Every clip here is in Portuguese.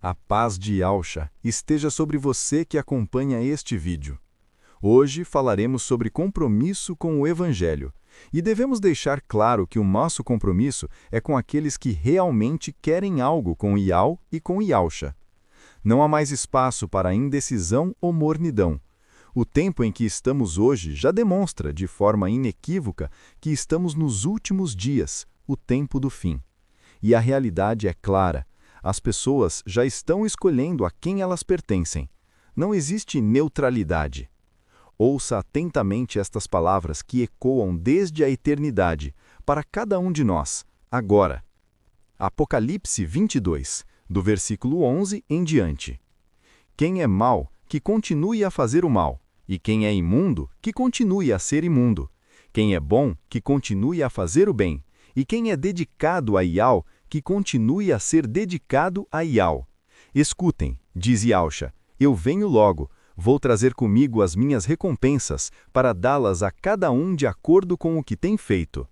A paz de Yahshua esteja sobre você que acompanha este vídeo. Hoje falaremos sobre compromisso com o Evangelho, e devemos deixar claro que o nosso compromisso é com aqueles que realmente querem algo com Yahweh e com Yahshua. Não há mais espaço para indecisão ou mornidão. O tempo em que estamos hoje já demonstra, de forma inequívoca, que estamos nos últimos dias, o tempo do fim. E a realidade é clara. As pessoas já estão escolhendo a quem elas pertencem. Não existe neutralidade. Ouça atentamente estas palavras que ecoam desde a eternidade, para cada um de nós, agora. Apocalipse 22, do versículo 11 em diante. Quem é mau, que continue a fazer o mal, e quem é imundo, que continue a ser imundo. Quem é bom, que continue a fazer o bem, e quem é dedicado a Yahweh, que continue a ser dedicado a Yahweh. Escutem, diz Yahshua, eu venho logo, vou trazer comigo as minhas recompensas, para dá-las a cada um de acordo com o que tem feito.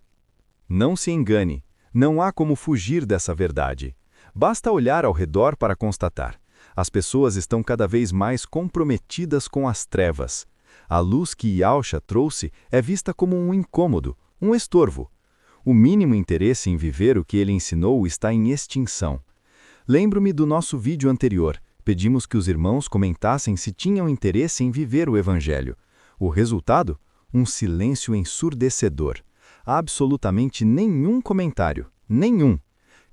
Não se engane, não há como fugir dessa verdade. Basta olhar ao redor para constatar. As pessoas estão cada vez mais comprometidas com as trevas. A luz que Yahshua trouxe é vista como um incômodo, um estorvo. O mínimo interesse em viver o que ele ensinou está em extinção. Lembro-me do nosso vídeo anterior. Pedimos que os irmãos comentassem se tinham interesse em viver o Evangelho. O resultado? Um silêncio ensurdecedor. Absolutamente nenhum comentário. Nenhum.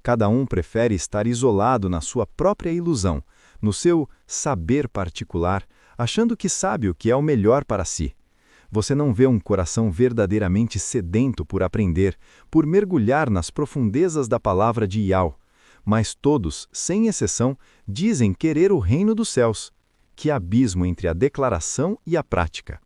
Cada um prefere estar isolado na sua própria ilusão, no seu saber particular, achando que sabe o que é o melhor para si. Você não vê um coração verdadeiramente sedento por aprender, por mergulhar nas profundezas da palavra de Yahweh. Mas todos, sem exceção, dizem querer o reino dos céus. Que abismo entre a declaração e a prática.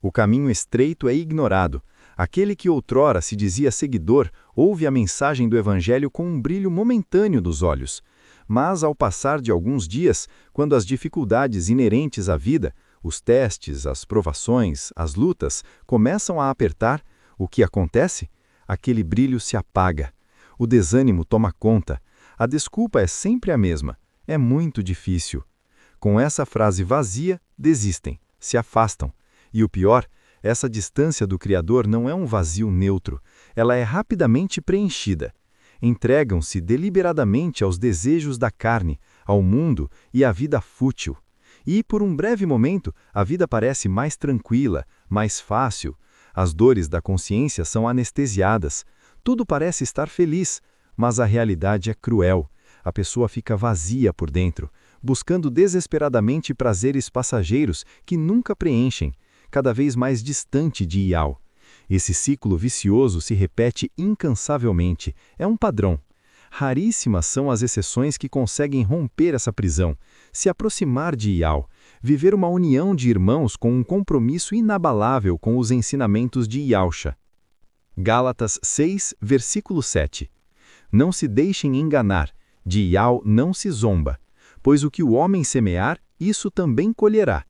O caminho estreito é ignorado. Aquele que outrora se dizia seguidor, ouve a mensagem do Evangelho com um brilho momentâneo dos olhos. Mas, ao passar de alguns dias, quando as dificuldades inerentes à vida, os testes, as provações, as lutas, começam a apertar, o que acontece? Aquele brilho se apaga. O desânimo toma conta. A desculpa é sempre a mesma. É muito difícil. Com essa frase vazia, desistem, se afastam. E o pior, essa distância do Criador não é um vazio neutro. Ela é rapidamente preenchida. Entregam-se deliberadamente aos desejos da carne, ao mundo e à vida fútil. E, por um breve momento, a vida parece mais tranquila, mais fácil. As dores da consciência são anestesiadas. Tudo parece estar feliz, mas a realidade é cruel. A pessoa fica vazia por dentro, buscando desesperadamente prazeres passageiros que nunca preenchem, cada vez mais distante de Yahweh. Esse ciclo vicioso se repete incansavelmente. É um padrão. Raríssimas são as exceções que conseguem romper essa prisão, se aproximar de Yahweh, viver uma união de irmãos com um compromisso inabalável com os ensinamentos de Yahshua. Gálatas 6, versículo 7. Não se deixem enganar, de Yahweh não se zomba, pois o que o homem semear, isso também colherá.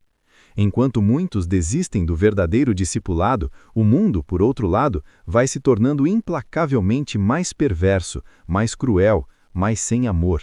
Enquanto muitos desistem do verdadeiro discipulado, o mundo, por outro lado, vai se tornando implacavelmente mais perverso, mais cruel, mais sem amor.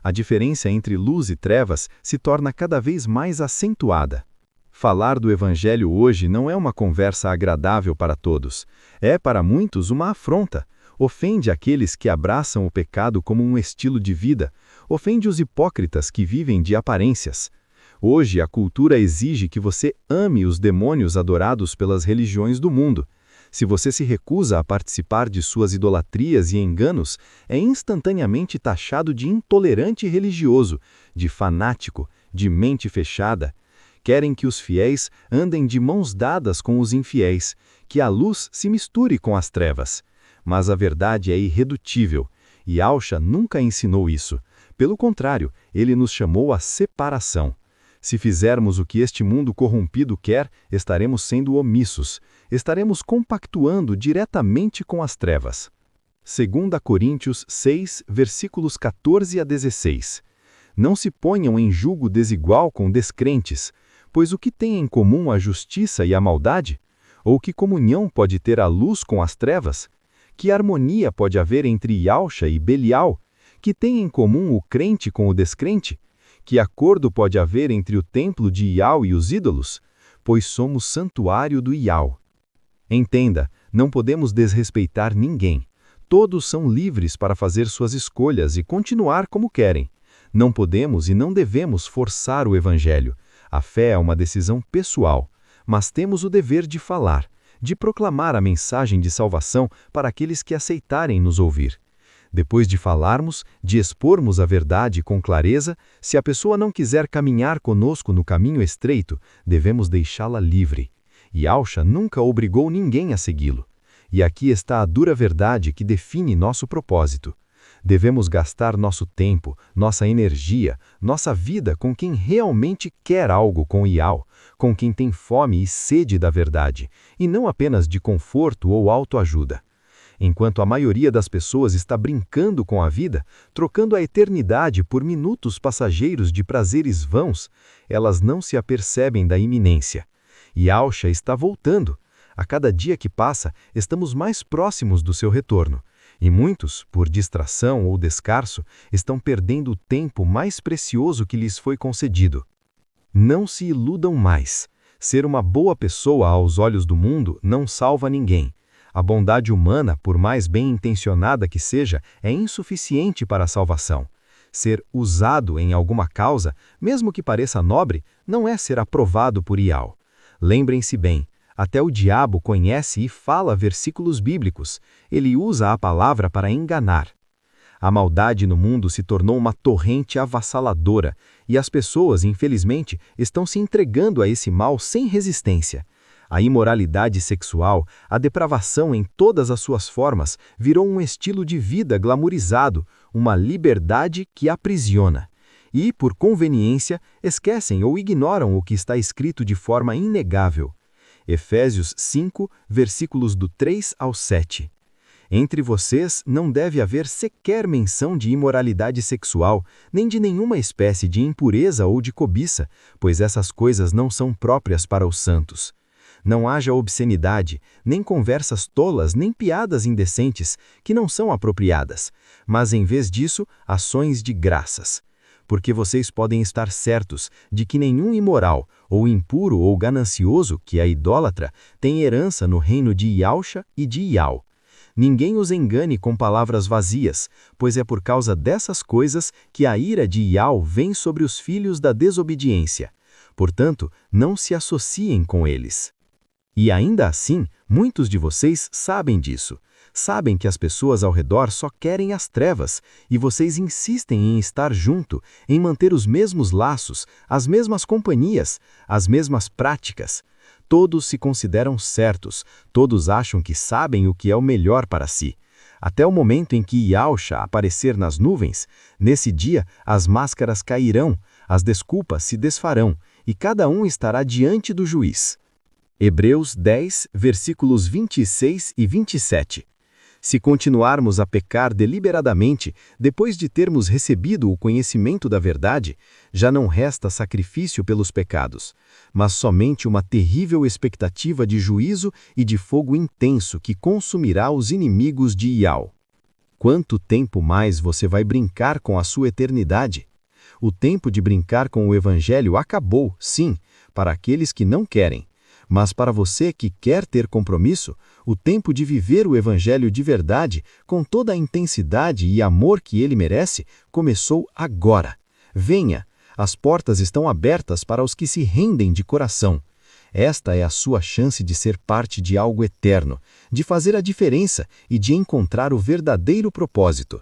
A diferença entre luz e trevas se torna cada vez mais acentuada. Falar do Evangelho hoje não é uma conversa agradável para todos. É, para muitos, uma afronta. Ofende aqueles que abraçam o pecado como um estilo de vida. Ofende os hipócritas que vivem de aparências. Hoje, a cultura exige que você ame os demônios adorados pelas religiões do mundo. Se você se recusa a participar de suas idolatrias e enganos, é instantaneamente taxado de intolerante religioso, de fanático, de mente fechada. Querem que os fiéis andem de mãos dadas com os infiéis, que a luz se misture com as trevas. Mas a verdade é irredutível. Yahshua nunca ensinou isso. Pelo contrário, ele nos chamou à separação. Se fizermos o que este mundo corrompido quer, estaremos sendo omissos. Estaremos compactuando diretamente com as trevas. 2 Coríntios 6, versículos 14 a 16. Não se ponham em julgo desigual com descrentes, pois o que tem em comum a justiça e a maldade? Ou que comunhão pode ter a luz com as trevas? Que harmonia pode haver entre Yahshua e Belial? Que tem em comum o crente com o descrente? Que acordo pode haver entre o templo de Iau e os ídolos? Pois somos santuário do Iau. Entenda, não podemos desrespeitar ninguém. Todos são livres para fazer suas escolhas e continuar como querem. Não podemos e não devemos forçar o Evangelho. A fé é uma decisão pessoal, mas temos o dever de falar, de proclamar a mensagem de salvação para aqueles que aceitarem nos ouvir. Depois de falarmos, de expormos a verdade com clareza, se a pessoa não quiser caminhar conosco no caminho estreito, devemos deixá-la livre. Yahushua nunca obrigou ninguém a segui-lo. E aqui está a dura verdade que define nosso propósito. Devemos gastar nosso tempo, nossa energia, nossa vida com quem realmente quer algo com Yahushua, com quem tem fome e sede da verdade, e não apenas de conforto ou autoajuda. Enquanto a maioria das pessoas está brincando com a vida, trocando a eternidade por minutos passageiros de prazeres vãos, elas não se apercebem da iminência. Yahushua está voltando. A cada dia que passa, estamos mais próximos do seu retorno. E muitos, por distração ou descarso, estão perdendo o tempo mais precioso que lhes foi concedido. Não se iludam mais. Ser uma boa pessoa aos olhos do mundo não salva ninguém. A bondade humana, por mais bem intencionada que seja, é insuficiente para a salvação. Ser usado em alguma causa, mesmo que pareça nobre, não é ser aprovado por Yahushua. Lembrem-se bem, até o diabo conhece e fala versículos bíblicos. Ele usa a palavra para enganar. A maldade no mundo se tornou uma torrente avassaladora, e as pessoas, infelizmente, estão se entregando a esse mal sem resistência. A imoralidade sexual, a depravação em todas as suas formas, virou um estilo de vida glamourizado, uma liberdade que aprisiona. E, por conveniência, esquecem ou ignoram o que está escrito de forma inegável. Efésios 5, versículos do 3 ao 7. Entre vocês não deve haver sequer menção de imoralidade sexual, nem de nenhuma espécie de impureza ou de cobiça, pois essas coisas não são próprias para os santos. Não haja obscenidade, nem conversas tolas, nem piadas indecentes, que não são apropriadas, mas em vez disso, ações de graças. Porque vocês podem estar certos de que nenhum imoral, ou impuro ou ganancioso, que é idólatra, tem herança no reino de Yahushua e de Yahu. Ninguém os engane com palavras vazias, pois é por causa dessas coisas que a ira de Yahu vem sobre os filhos da desobediência. Portanto, não se associem com eles. E ainda assim, muitos de vocês sabem disso. Sabem que as pessoas ao redor só querem as trevas, e vocês insistem em estar junto, em manter os mesmos laços, as mesmas companhias, as mesmas práticas. Todos se consideram certos, todos acham que sabem o que é o melhor para si. Até o momento em que Yahushua aparecer nas nuvens, nesse dia as máscaras cairão, as desculpas se desfarão, e cada um estará diante do juiz. Hebreus 10, versículos 26 e 27. Se continuarmos a pecar deliberadamente, depois de termos recebido o conhecimento da verdade, já não resta sacrifício pelos pecados, mas somente uma terrível expectativa de juízo e de fogo intenso que consumirá os inimigos de Yahu. Quanto tempo mais você vai brincar com a sua eternidade? O tempo de brincar com o Evangelho acabou, sim, para aqueles que não querem. Mas para você que quer ter compromisso, o tempo de viver o Evangelho de verdade, com toda a intensidade e amor que ele merece, começou agora. Venha, as portas estão abertas para os que se rendem de coração. Esta é a sua chance de ser parte de algo eterno, de fazer a diferença e de encontrar o verdadeiro propósito.